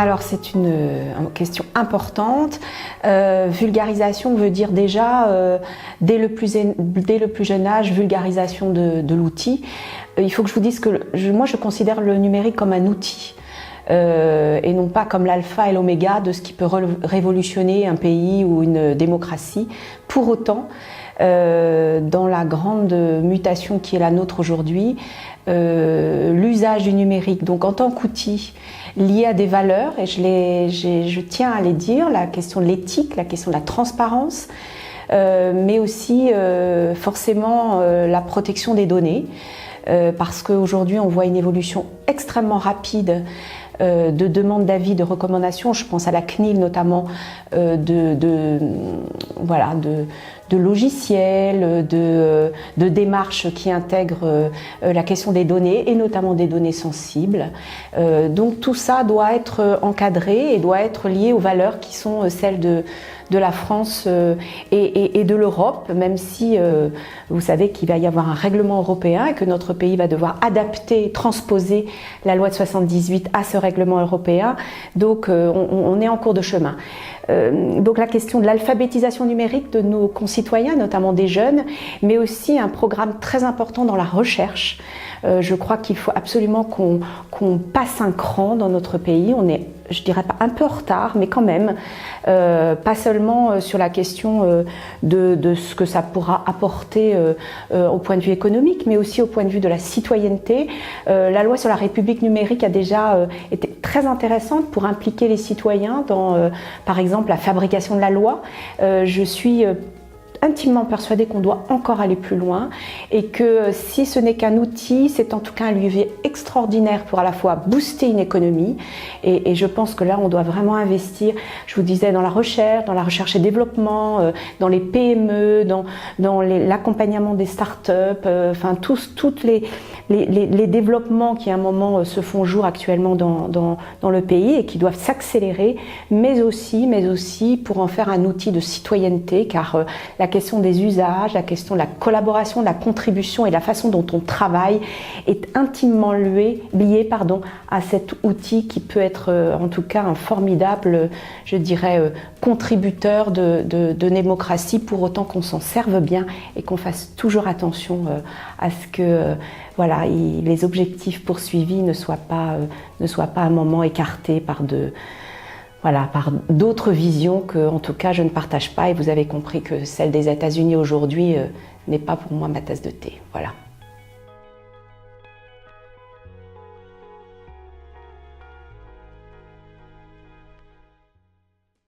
Alors c'est une question importante. Vulgarisation veut dire déjà, dès le plus jeune âge, vulgarisation de l'outil. Il faut que je vous dise que moi je considère le numérique comme un outil. Et non pas comme l'alpha et l'oméga de ce qui peut révolutionner un pays ou une démocratie. Pour autant, dans la grande mutation qui est la nôtre aujourd'hui, l'usage du numérique, donc en tant qu'outil lié à des valeurs, et je tiens à les dire, la question de l'éthique, la question de la transparence, mais aussi forcément la protection des données, parce qu'aujourd'hui on voit une évolution extrêmement rapide de demandes d'avis, de recommandations. Je pense à la CNIL notamment, de logiciels, de démarches qui intègrent la question des données et notamment des données sensibles. Donc tout ça doit être encadré et doit être lié aux valeurs qui sont celles de la France et de l'Europe, même si vous savez qu'il va y avoir un règlement européen et que notre pays va devoir adapter, transposer la loi de 78 à ce règlement européen. Donc on est en cours de chemin. Donc la question de l'alphabétisation numérique de nos concitoyens, notamment des jeunes, mais aussi un programme très important dans la recherche. Je crois qu'il faut absolument qu'on passe un cran dans notre pays. On est, je dirais pas un peu en retard, mais quand même, pas seulement sur la question de ce que ça pourra apporter au point de vue économique, mais aussi au point de vue de la citoyenneté. La loi sur la République numérique a déjà été très intéressante pour impliquer les citoyens dans, par exemple, la fabrication de la loi. Je suis intimement persuadée qu'on doit encore aller plus loin et que si ce n'est qu'un outil, c'est en tout cas un levier extraordinaire pour à la fois booster une économie et je pense que là on doit vraiment investir, je vous disais, dans la recherche et développement, dans les PME, dans l'accompagnement des startups, enfin tous les développements qui à un moment se font jour actuellement dans le pays et qui doivent s'accélérer, mais aussi pour en faire un outil de citoyenneté, car la question des usages, la question de la collaboration, de la contribution et la façon dont on travaille est intimement liée à cet outil qui peut être en tout cas un formidable, je dirais, contributeur de démocratie, pour autant qu'on s'en serve bien et qu'on fasse toujours attention à ce que les objectifs poursuivis ne soient pas à un moment écartés par d'autres visions que, en tout cas, je ne partage pas. Et vous avez compris que celle des États-Unis aujourd'hui n'est pas pour moi ma tasse de thé. Voilà.